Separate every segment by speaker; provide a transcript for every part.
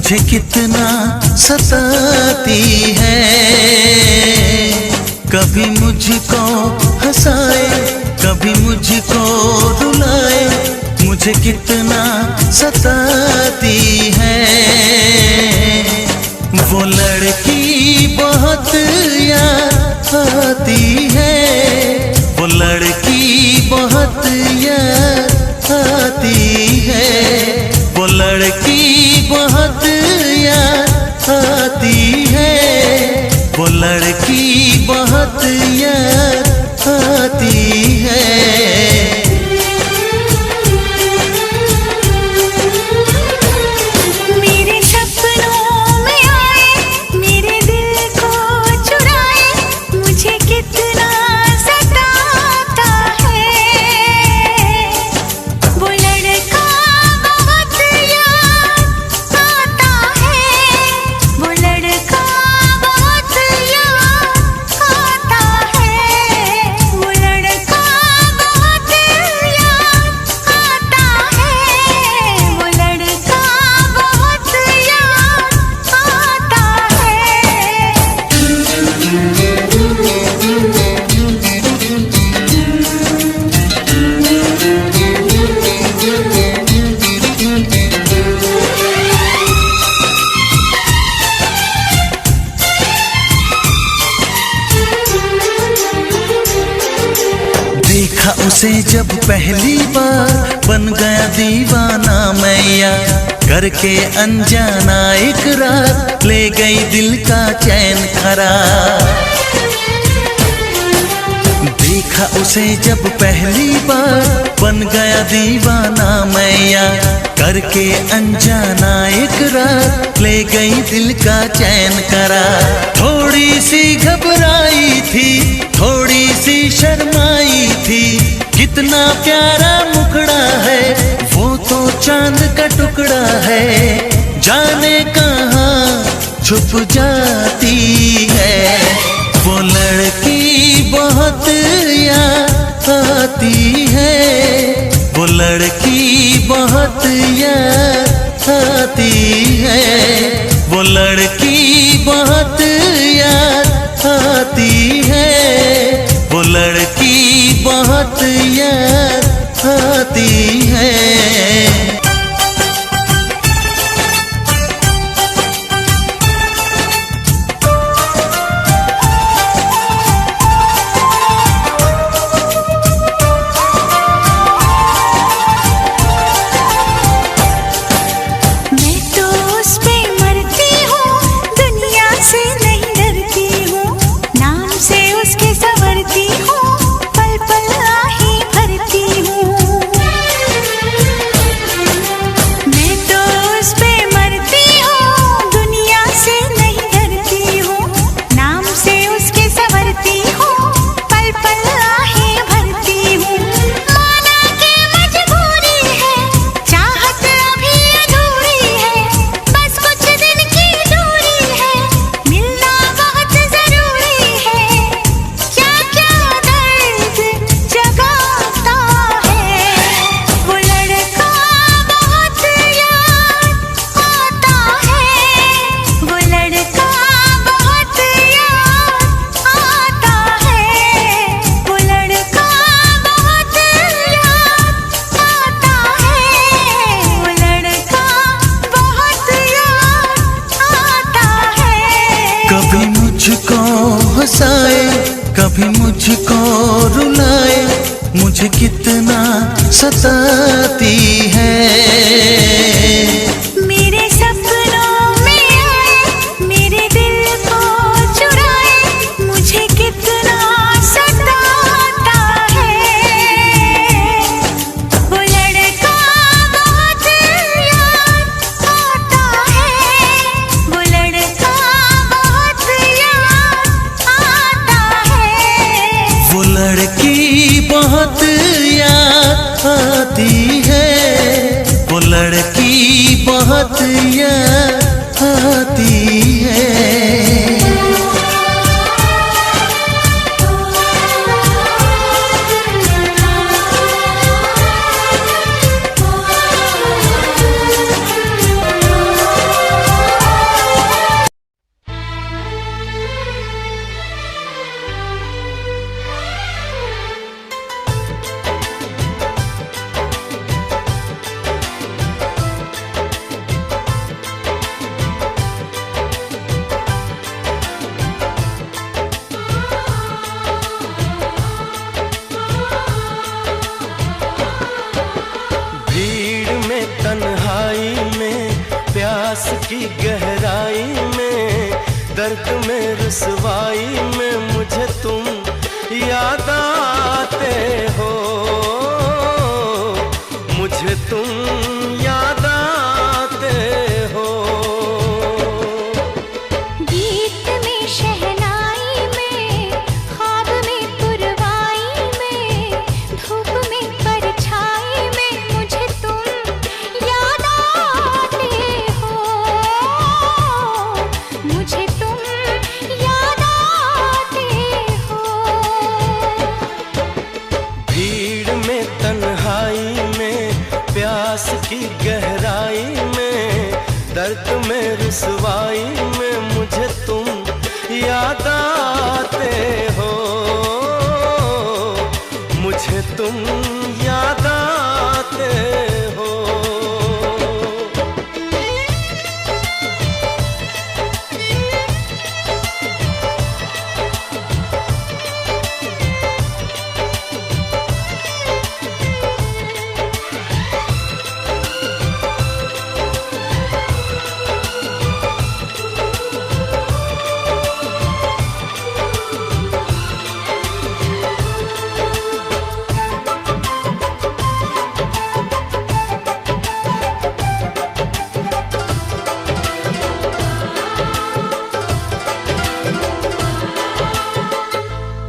Speaker 1: मुझे कितना सताती है। कभी मुझको हंसाए, कभी मुझको रुलाए, मुझे कितना सताती है। वो लड़की बहुत याद आती है, वो लड़की बहुत याद आती है, वो लड़की बहुत याद आती है, वो लड़की बहुत याद आती है। देखा उसे जब पहली बार, बन गया दीवाना मैया, करके अनजाना इकरार, ले गई दिल का चैन करार। देखा उसे जब पहली बार, बन गया दीवाना मैया, करके अनजाना इकरार, ले गई दिल का चैन करार। थोड़ी सी घबराई थी, थोड़ी सी शर्माई थी, कितना प्यारा मुखड़ा है, वो तो चांद का टुकड़ा है, जाने कहाँ छुप जाती है। वो लड़की बहुत याद आती है, वो लड़की बहुत याद आती है, वो लड़की बहुत याद आती है, वो लड़की बहुत याद आती है। कभी मुझको हंसाए, कभी मुझको रुलाए, मुझे कितना सताती है।
Speaker 2: मेरे सपनों में आए, मेरे दिल को चुराए, मुझे कितना सताता है। वो लड़का बहुत याद आता है, वो लड़का बहुत याद आता है।
Speaker 1: वो लड़की बहुत याद आती है, वो लड़की बहुत
Speaker 3: प्यास की गहराई में, दर्द में रुसवाई में मुझे तुम याद आते हो, मुझे तुम याद आते हो।
Speaker 2: गीत में शहनाई में, ख्वाब में पुरवाई में, धूप में परछाई में मुझे तुम याद आते हो, मुझे तुम याद आते हो।
Speaker 3: भीड़ में तन्हाई में, प्यास की गहराई में, दर्द में रुसवाई में मुझे तुम याद आते हो, मुझे तुम याद आते हो।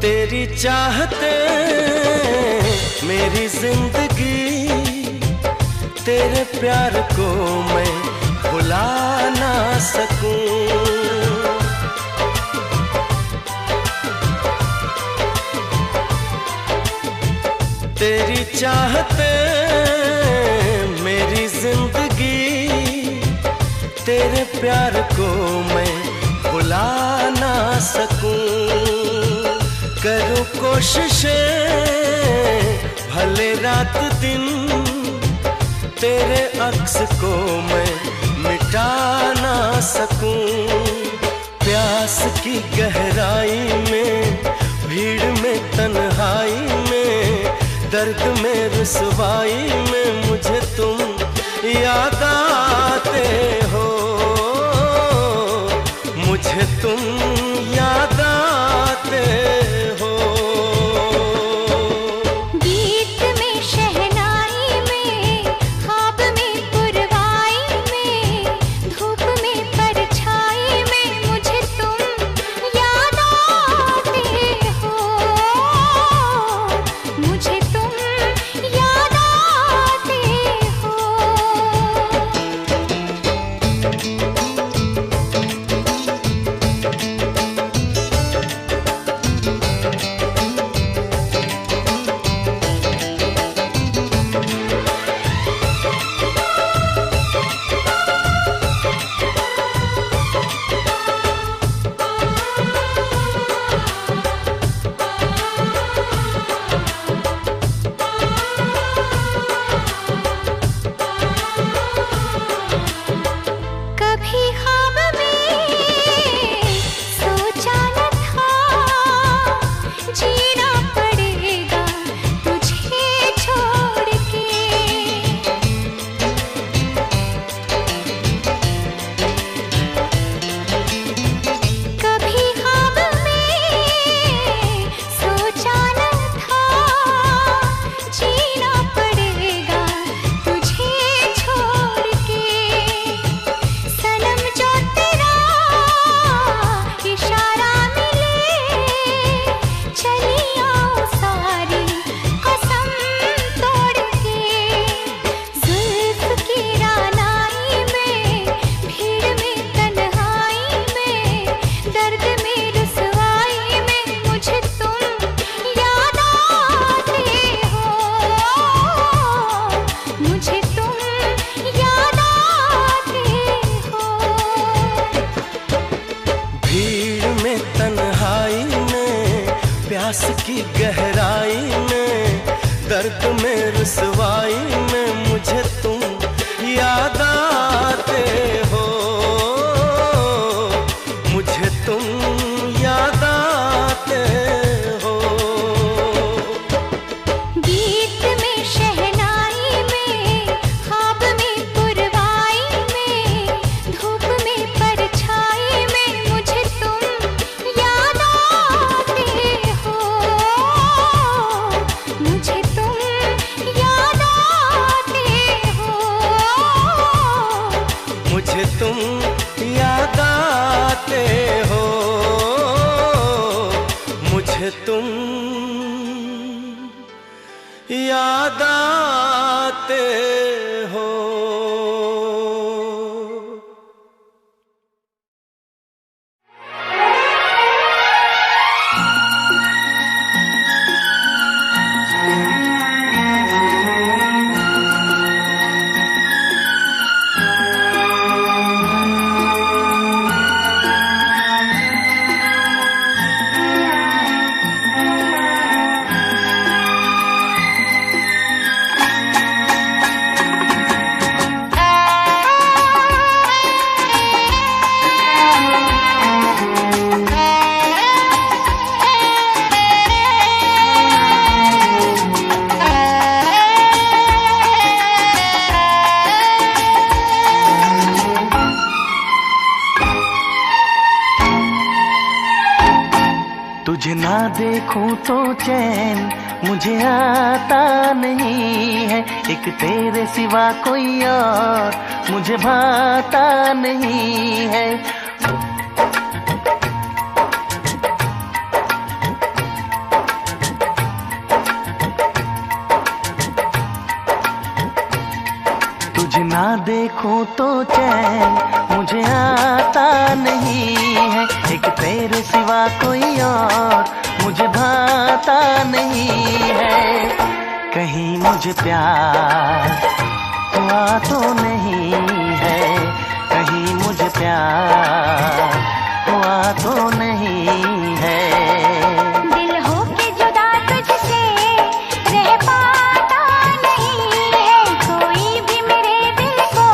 Speaker 3: तेरी चाहते मेरी जिंदगी, तेरे प्यार को मैं भुला ना सकूं। तेरी चाहते मेरी जिंदगी, तेरे प्यार को मैं भुला ना सकूं। करूं कोशिशें भले रात दिन, तेरे अक्स को मैं मिटा ना सकूं। प्यास की गहराई में, भीड़ में तन्हाई में, दर्द में रुसवाई में मुझे तुम याद आते हो, मुझे तुम याद आते हो।
Speaker 2: गीत में शहनाई में, ख्वाब में पुरवाई में, धूप में परछाई में मुझे तुम याद आते हो, मुझे तुम याद आते हो। कभी ख्वाब में सोचा न था, जीना पड़ेगा तुझे छोड़ के। कभी ख्वाब में सोचा न था, जीना पड़ेगा तुझे छोड़ के। सनम जो तेरा इशारा मिले, चली आओ सारी कसम तोड़ के। जुल्फ की रानाई में, भीड़ में तन्हाई में, दर्द में रुसवाई में मुझे तुम याद आते हो, मुझे तुम याद आते हो।
Speaker 3: भीड़ में तन्हाई में, प्यास की गहराई में, दर्द में रुसवाई में मुझे तुम याद आते हो, मुझे तुम याद आते हो।
Speaker 2: गीत में शहनाई में, ख्वाब में पुरवाई में,
Speaker 3: याद आते हो, मुझे तुम याद आते हो।
Speaker 1: तुझे ना देखूं तो चैन मुझे आता नहीं है, एक तेरे सिवा कोई और मुझे भाता नहीं है। तुझे ना देखूं तो चैन मुझे आता नहीं है, एक तेरे सिवा कोई और मुझे भाता नहीं है। कहीं मुझे प्यार हुआ तो नहीं है, कहीं मुझे प्यार हुआ तो नहीं है।
Speaker 2: दिल हो के जुदा तुझसे रह पाता नहीं है, कोई भी मेरे दिल को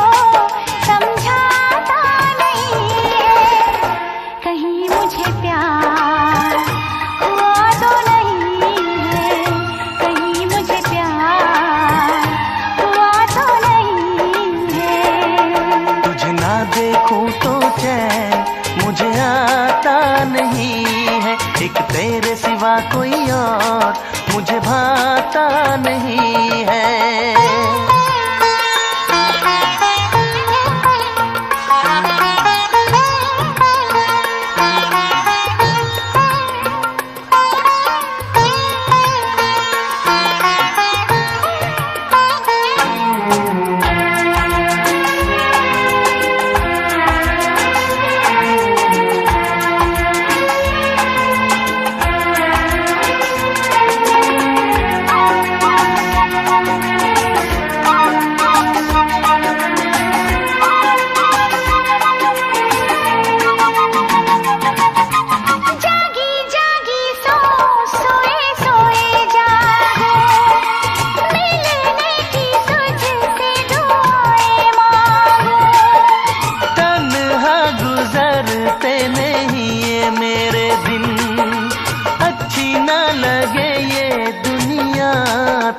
Speaker 2: समझाता नहीं है। कहीं मुझे प्यार हुआ तो नहीं है, कहीं मुझे प्यार हुआ तो नहीं है।
Speaker 1: तुझे ना देखूं तो चैन मुझे आता नहीं है, एक तेरे सिवा कोई और मुझे भाता नहीं है।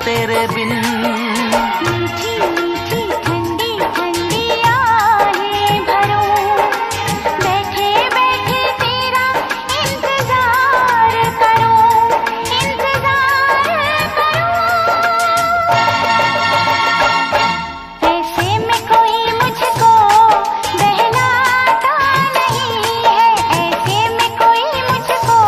Speaker 1: तेरे बिन
Speaker 2: मीठी मीठी ठंडी ठंडी आहें भरूं, बैठे बैठे तेरा इंतजार करूं, इंतजार करूं। ऐसे में कोई मुझको बहलाता नहीं है, ऐसे में कोई मुझको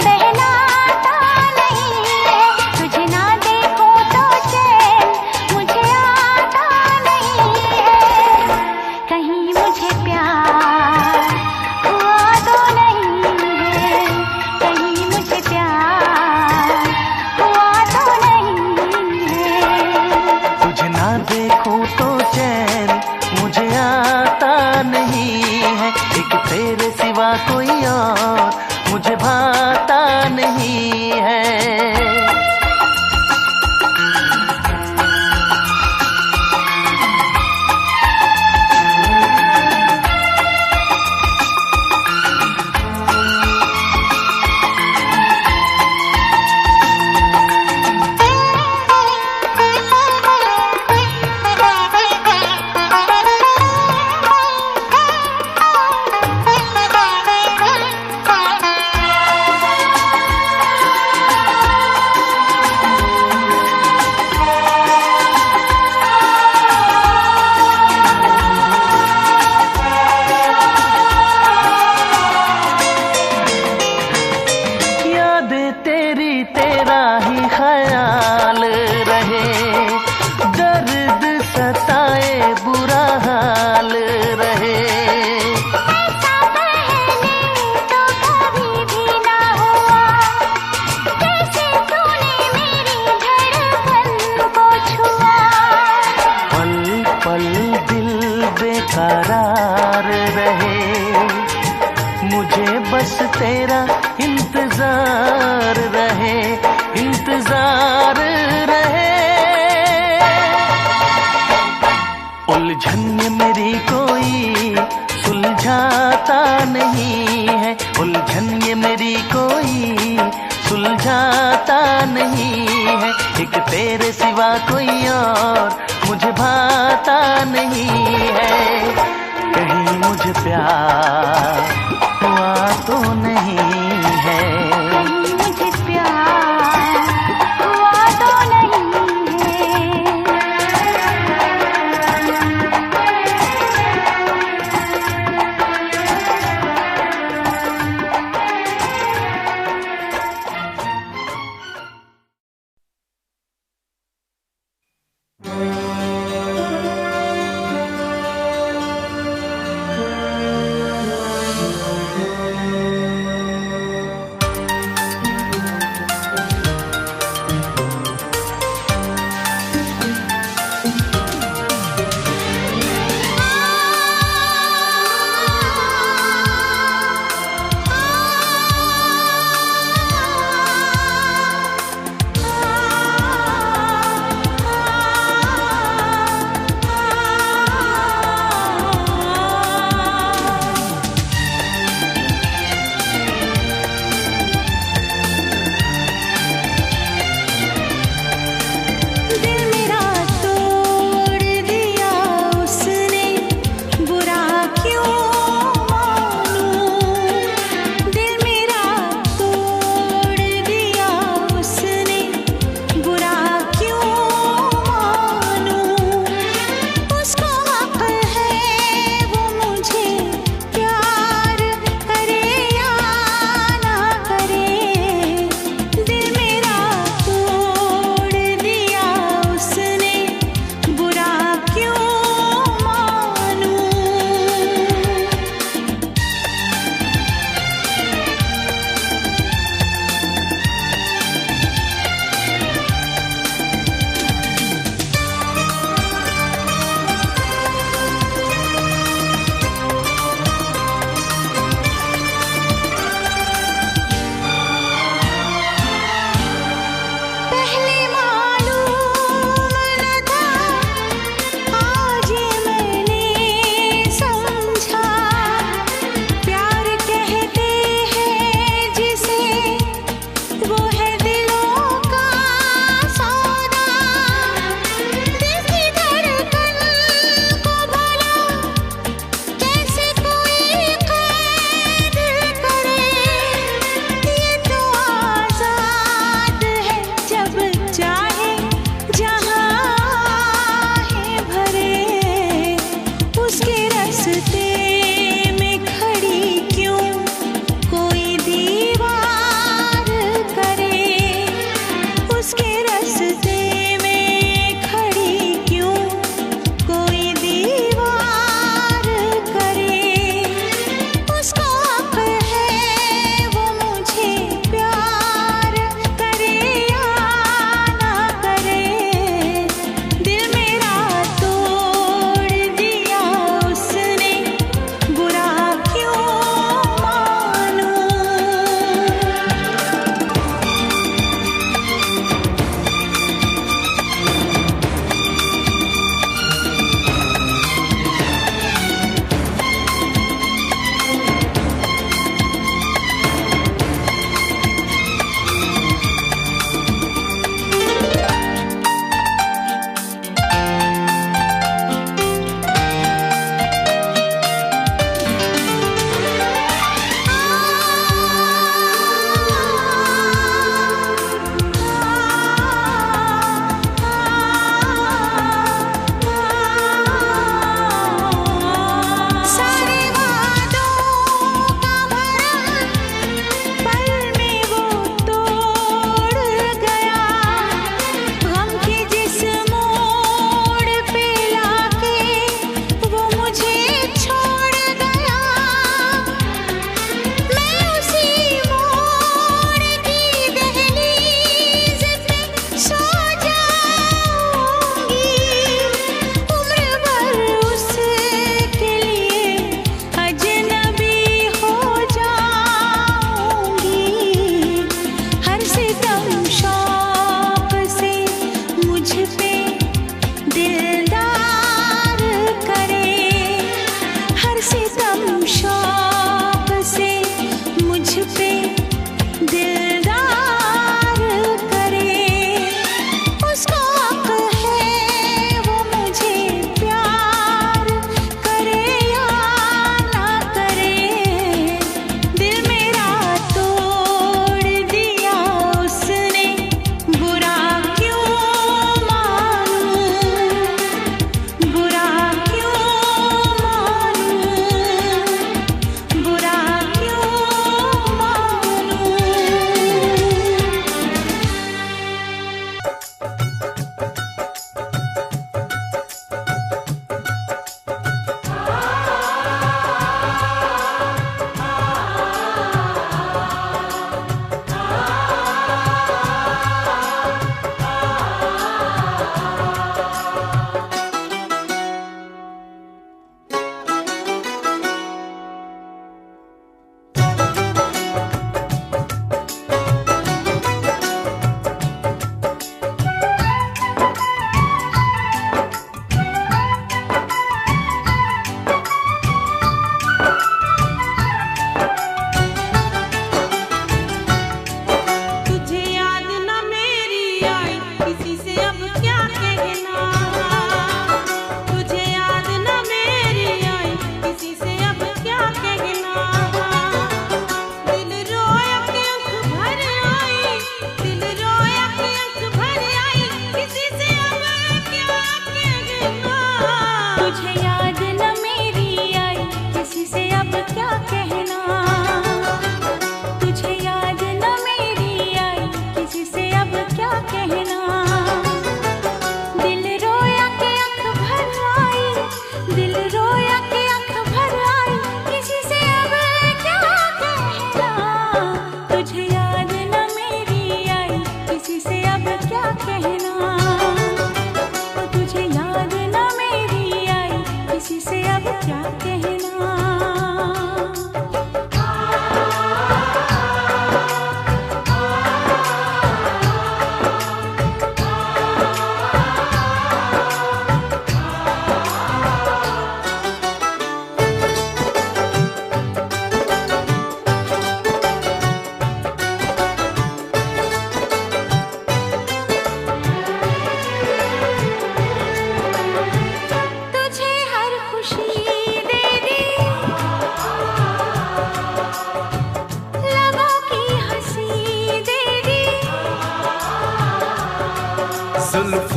Speaker 2: बहलाता नहीं है। तुझे ना देखूं तो चैन मुझे आता नहीं है, कहीं मुझे प्यार हुआ तो नहीं है, कहीं मुझे प्यार हुआ तो नहीं है।
Speaker 1: तुझे ना देखूं तो चैन मुझे आता नहीं है, एक तेरे सिवा कोई और मुझे भाता नहीं है।
Speaker 2: मीठी
Speaker 1: प्यार रहे, मुझे बस तेरा इंतजार रहे, इंतजार रहे। उलझन ये मेरी कोई सुलझाता नहीं है, उलझन ये मेरी कोई सुलझाता नहीं है। एक तेरे सिवा कोई और मुझे भाता नहीं है। कहीं मुझे प्यार हुआ तो नहीं है,
Speaker 2: कहीं मुझे प्यार हुआ तो नहीं है।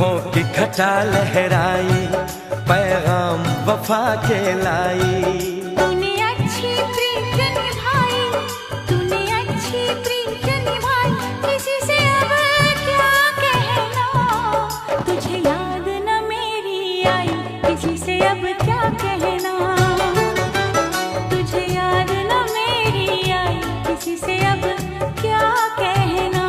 Speaker 3: जुल्फों की घटा लहराई, पैगाम वफा के लाई।
Speaker 2: तूने अच्छी प्रीत निभाई, तूने अच्छी प्रीत निभाई, किसी से अब क्या कहना। तुझे याद न मेरी आई, किसी से अब क्या कहना। तुझे याद न मेरी आई, किसी से अब क्या कहना।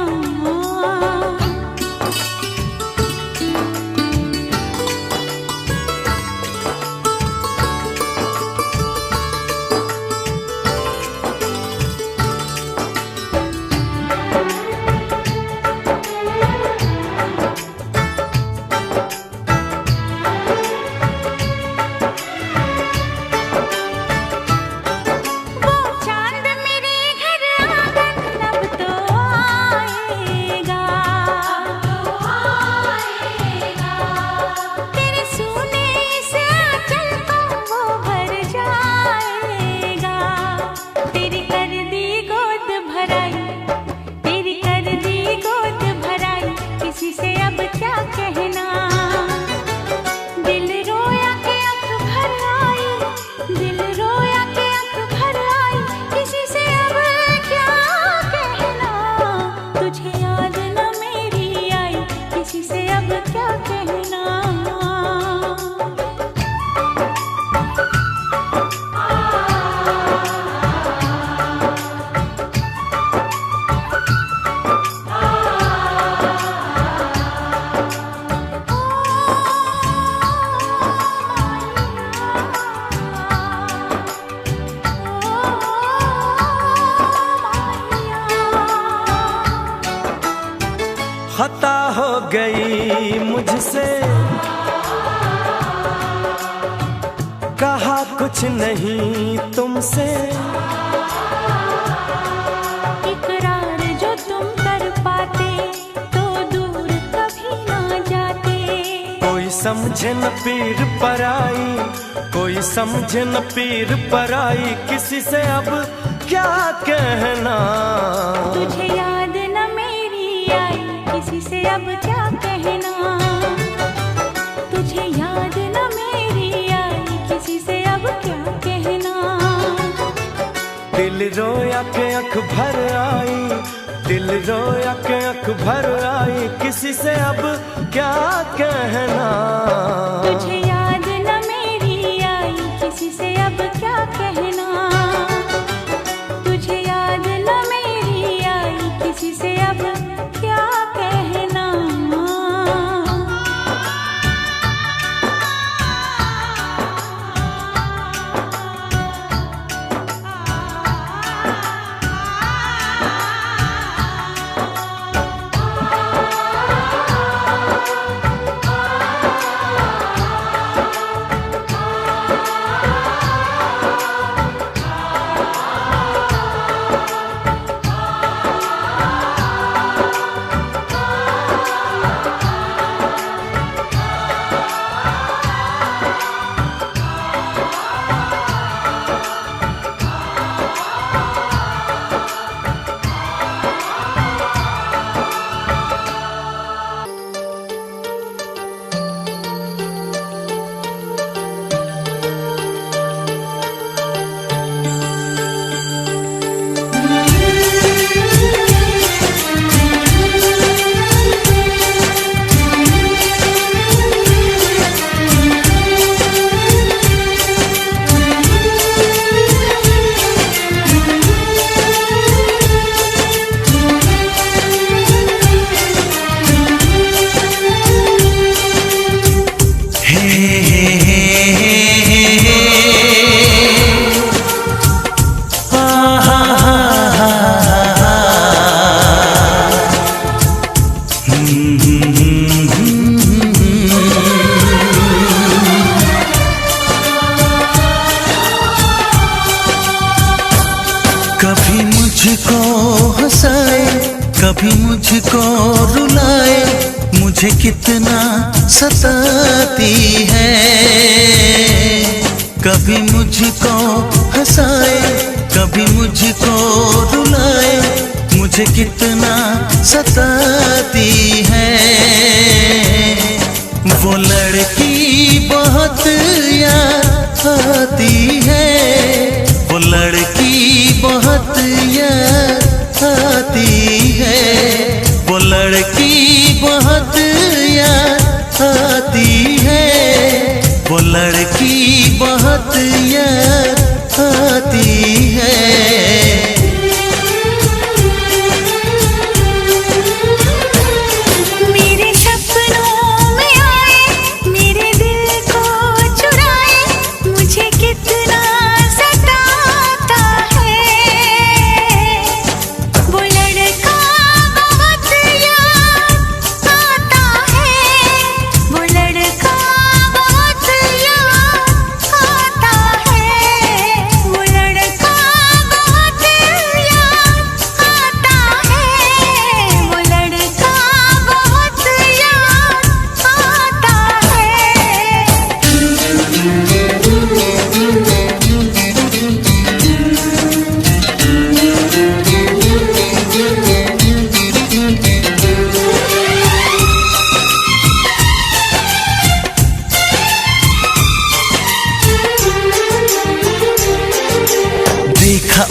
Speaker 3: खता हो गई मुझसे, कहा कुछ नहीं तुमसे।
Speaker 2: इकरार जो तुम कर पाते तो दूर कभी ना जाते।
Speaker 3: कोई समझे न पीर पराई, कोई समझे न पीर पराई, किसी से अब क्या कहना।
Speaker 2: तुझे याद न मेरी आई, किसी से अब क्या कहना। तुझे याद न मेरी आई, किसी से अब क्या कहना।
Speaker 3: दिल रोया के आँख भर आई, दिल रोया के आँख भर आई, किसी से अब क्या कहना।
Speaker 2: तुझे याद न मेरी आई, किसी से अब क्या कहना। तुझे याद न मेरी आई, किसी से अब क्या कहना।
Speaker 1: कभी मुझको रुलाए, मुझे कितना सताती है। कभी मुझको हंसाए, कभी मुझको रुलाए, मुझे कितना सताती है। वो लड़की बहुत याद आती है, वो लड़की बहुत याद आती है, वो लड़की बहुत याद आती है, वो लड़की बहुत याद आती है।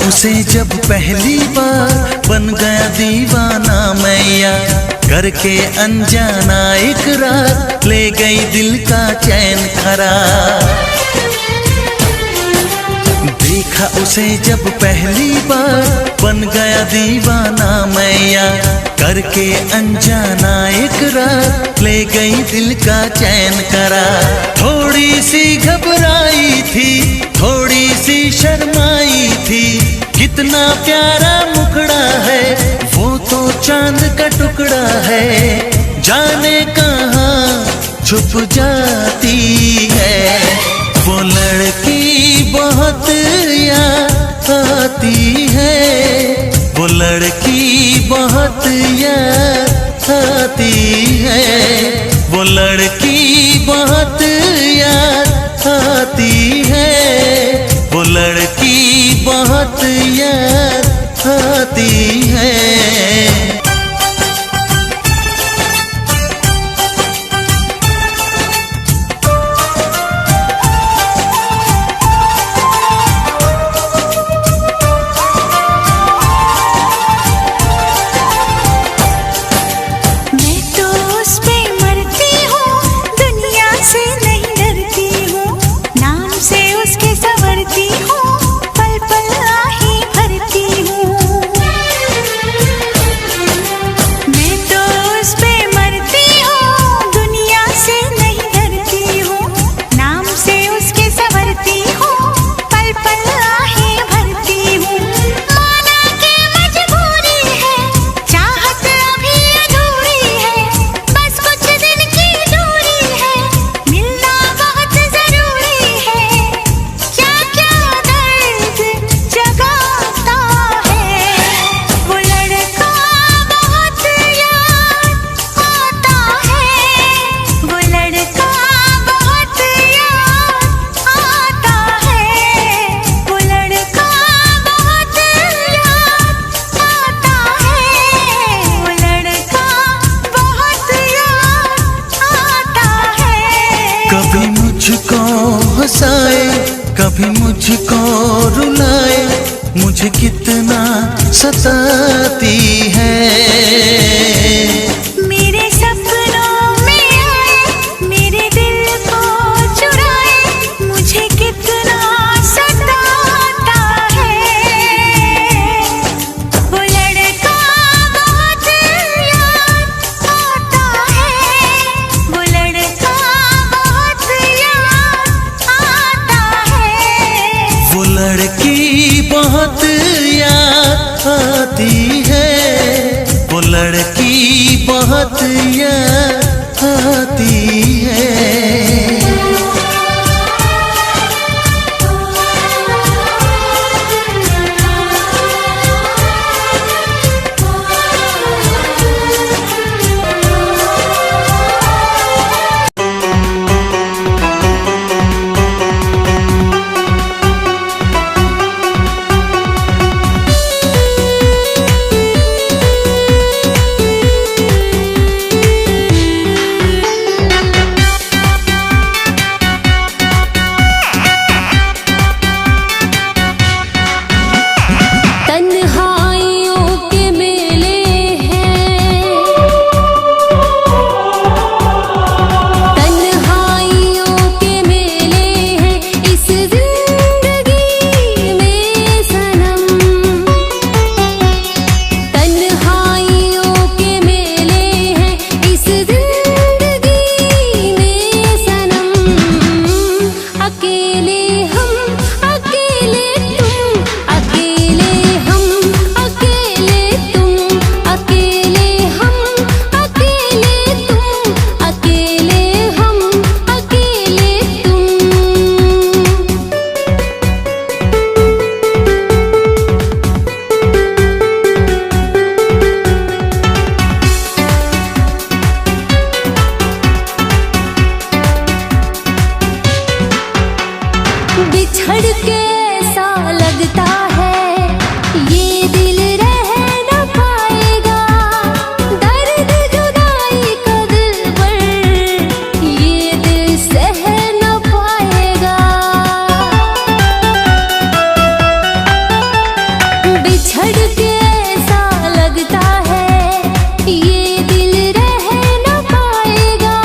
Speaker 1: उसे जब पहली बार बन गया दीवाना मैया, करके अनजाना इकरार ले गई दिल का चैन करार। देखा उसे जब पहली बार बन गया दीवाना मैया, करके अनजाना इकरार ले गई दिल का चैन करार। थोड़ी सी घबराई थी, थोड़ी सी शर्माई थी, कितना प्यारा मुखड़ा है वो तो चांद का टुकड़ा है, जाने कहाँ छुप जाती है। वो लड़की बहुत याद आती है, वो लड़की बहुत याद आती है, वो लड़की बहुत याद आती है, वो लड़की बहुत याद आती है। कभी मुझको रुलाए, मुझे कितना सताती है।
Speaker 2: मेरे सपनों में आए, मेरे दिल को चुराए, मुझे कितना सताता है। वो लड़का बहुत याद आता है, वो लड़का बहुत याद आता है।
Speaker 1: वो लड़की बहुत याद आती है, वो लड़की बहुत याद आती है।
Speaker 2: बिछड़ के ऐसा लगता है ये दिल रह न पाएगा।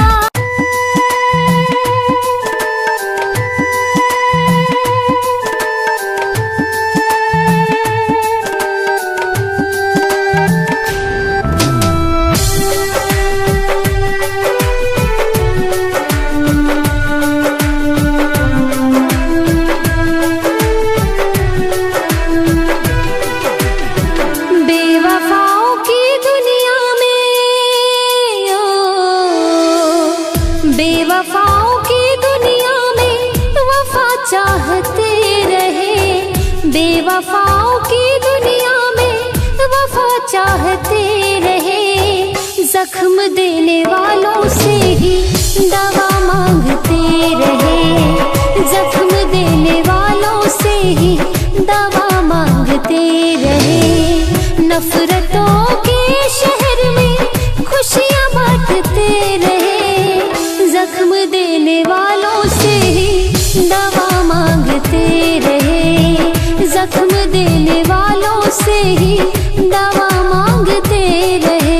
Speaker 2: बेवफाओं की दुनिया में बेवफाओं की दुनिया में वफा चाहते रहे। बेवफाओं की दुनिया में वफा चाहते रहे। जख्म देने वालों से ही दवा मांगते रहे। जख्म देने वालों से ही दवा मांगते रहे। नफरतों के शहर में खुशियां बांटते रहे। जख्म देने वालों से ही दवा मांगते रहे। जख्म देने वालों से ही दवा मांगते रहे।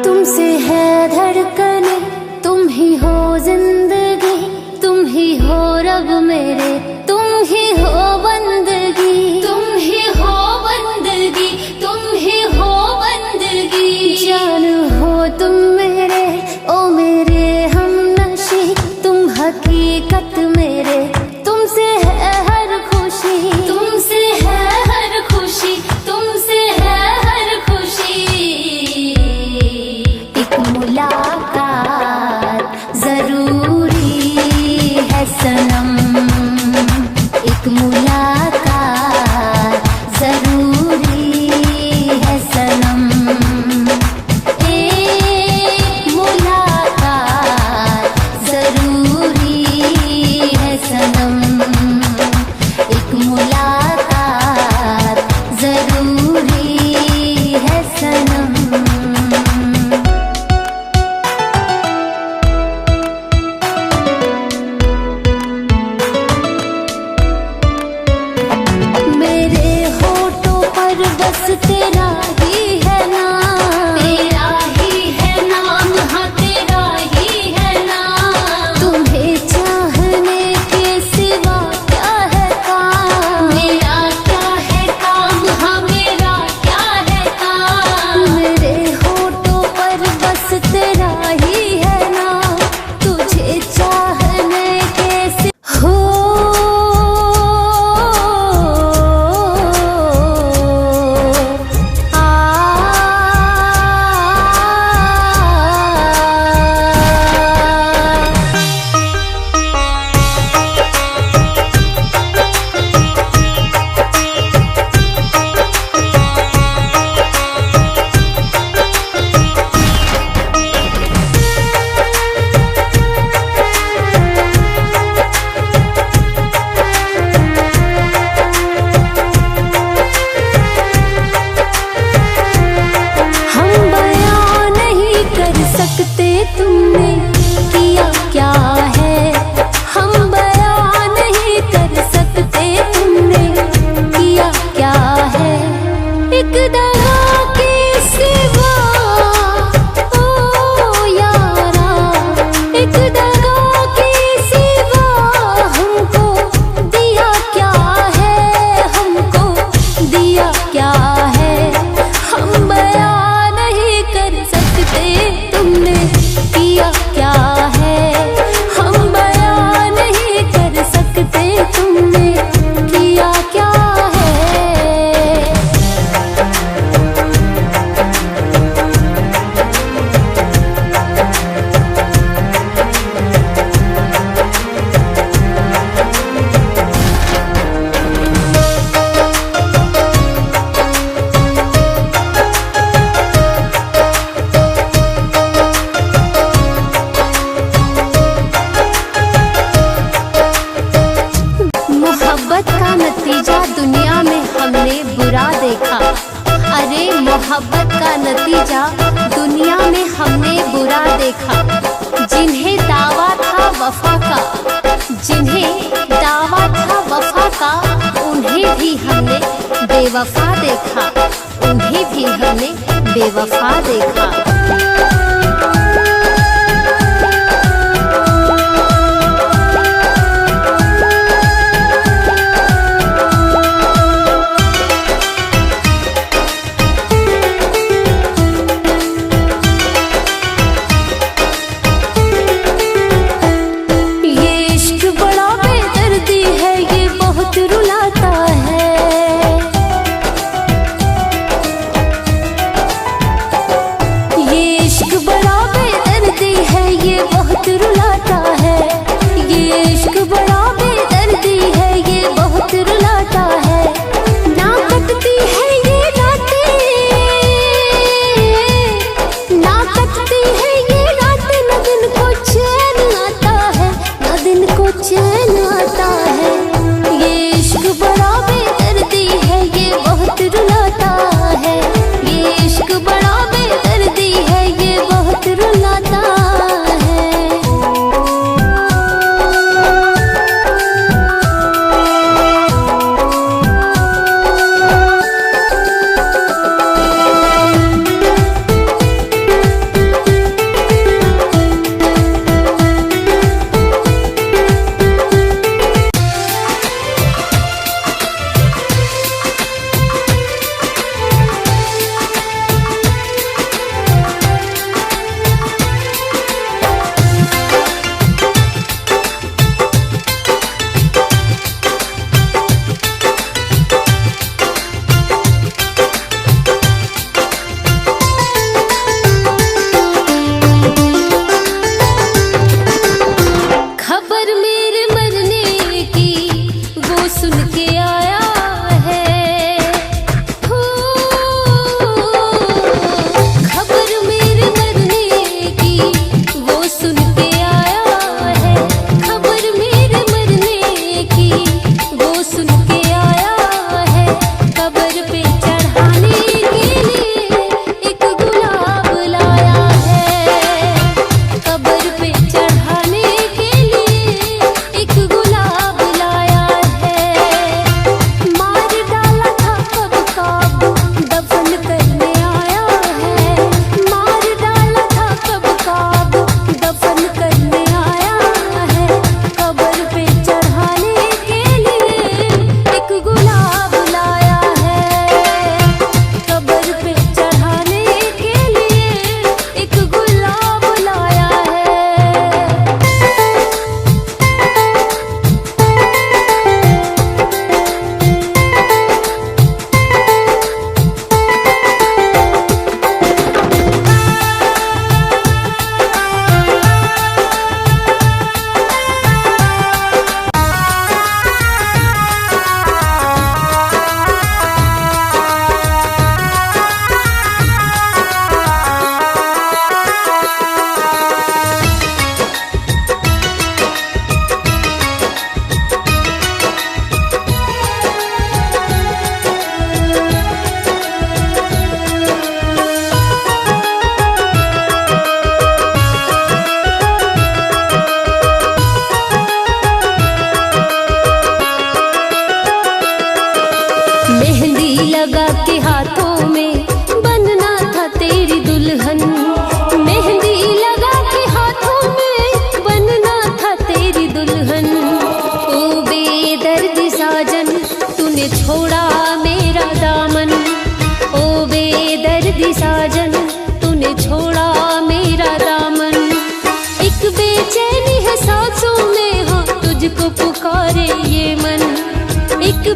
Speaker 2: तुमसे है धड़कने, तुम ही हो जिंदगी, तुम ही हो रब मेरे, तुम ही हो बंदगी, तुम ही हो बंदगी, तुम ही हो बंदगी। जान हो तुम मेरे, ओ मेरे हमनशी, तुम हकीकत मेरे, तुमसे है हर खुशी, तुमसे है हर खुशी, तुमसे है हर खुशी। एक मुलाकात जरूरी है सनम, एक मुलाकात जरूरी है सनम। एक मुलाकात जरूरी है सनम, एक मुलाकात जरूरी है सनम। मेरे होठों पर बस तेरा ही है नाम, तेरा ही है नाम, हाँ तेरा ही है नाम। तुम्हें चाहने के सिवा क्या है काम, मेरा क्या है काम, हाँ मेरा क्या है काम। मेरे होठों पर बस तेरा ही है नाम, तुझे चाहने के सिवा तुमने किया क्या है, हम बयां नहीं कर सकते तुमने किया क्या है। एक दगा के सिवा ओ यारा, एक दगा के सिवा हमको दिया क्या है, हमको दिया क्या है। हम बयां नहीं कर सकते तुमने किया क्या है, हम बयां नहीं कर सकते तुमने किया क्या है।
Speaker 4: अरे मोहब्बत का नतीजा दुनिया में हमने बुरा देखा। जिन्हें दावा था वफा का, जिन्हें दावा था वफा का, उन्हें भी हमने बेवफा देखा, उन्हें भी हमने बेवफा देखा।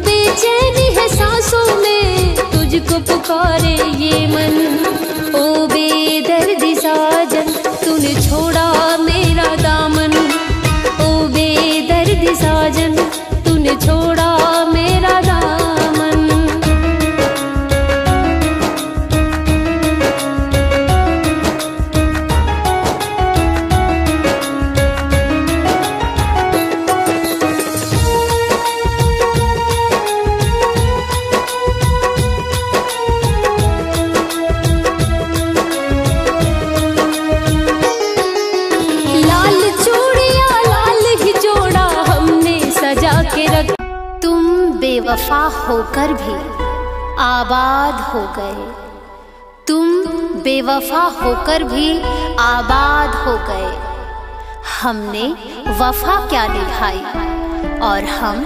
Speaker 4: बेचैनी है सांसों में तुझको पुकारे ये मन। ओ बेदर्दी साजन तूने छोड़ा मेरा दामन, ओ बेदर्दी साजन तूने छोड़ा मेरा दामन। होकर भी आबाद हो गए। तुम बेवफा होकर भी आबाद हो गए। हमने वफा क्या निभाई और हम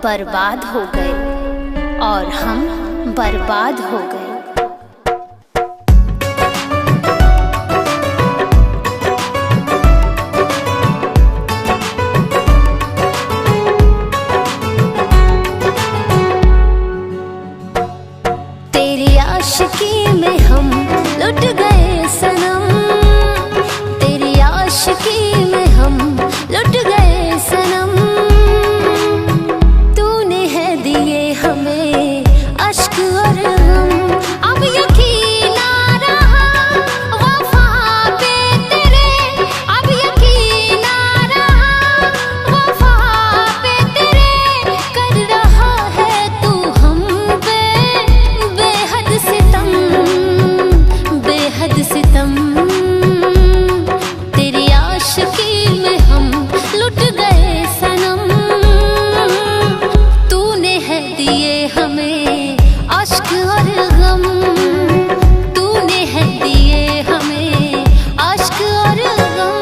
Speaker 4: बर्बाद हो गए, और हम बर्बाद हो गए। तेरी आशिकी में हम लुट गए सनम, तेरी आशिकी में हम लुट गए सनम। तूने है दिए हमें अश्क और गम, अब यकीन आ रहा वफा पे तेरे, अब यकीन आ रहा वफा पे तेरे। कर रहा है तू हम पे बेहद सितम, बेहद सितम। तेरी आशिकी में हम लुट गए सनम, तूने है दिए हमें अश्क और गम, तूने है दिए हमें अश्क और गम।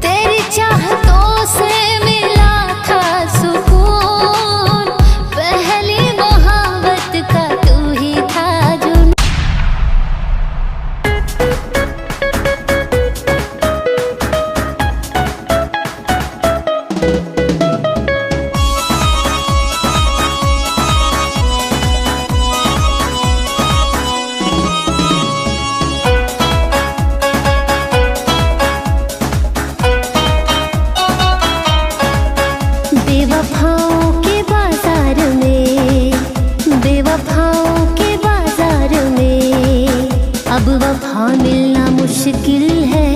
Speaker 4: तेरी चाहतों से मिला था सुकून, पहली मोहब्बत का तू ही था जुनून। बेवफाओं के बाजार में, बेवफाओं के बाजार में अब वफा मिलना मुश्किल है।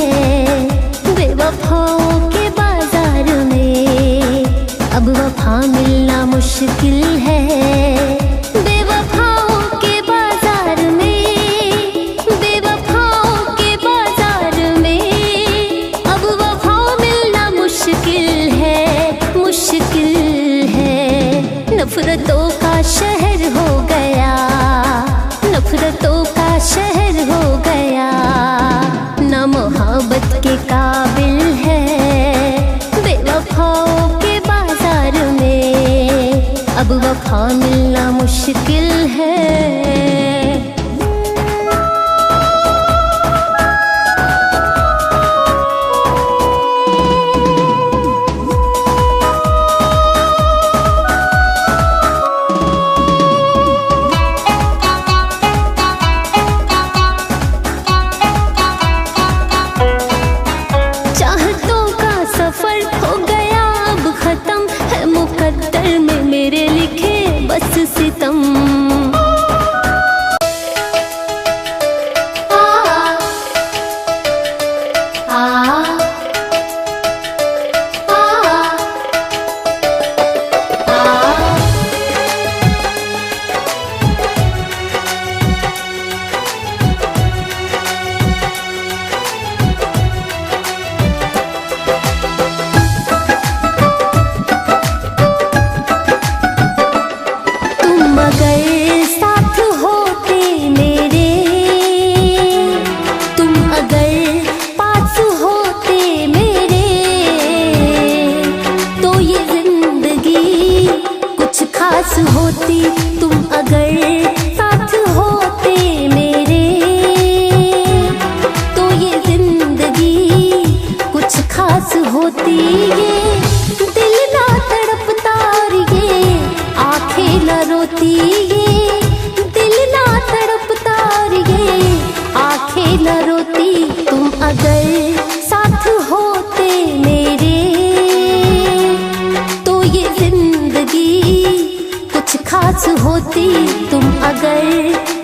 Speaker 4: बेवफाओं के बाजार में अब वफा मिलना मुश्किल है। बेवफाओं के बाजार में, बेवफाओं के बाजार में अब वफा मिलना मुश्किल है, मुश्किल है। नफरतों का शहर हो गया, नफरतों का शहर हो गया, ना मोहब्बत के काबिल है। बेवफाओं के बाजार में अब वफा मिलना मुश्किल है। चाहतों का सफर हो गया अब खत्म, है मुकद्दर में मेरे लिखे बस सितम। तुम अगर साथ होते मेरे, तुम अगर पास होते मेरे, तो ये जिंदगी कुछ खास होती। तुम अगर साथ होते मेरे, तो ये जिंदगी कुछ खास होती। ये दिल ना तड़पता और ये आंखें न रोती, ये दिल ना तड़पता और ये आंखें न रोती। तुम अगर साथ होते मेरे, तो ये जिंदगी कुछ खास होती। तुम अगर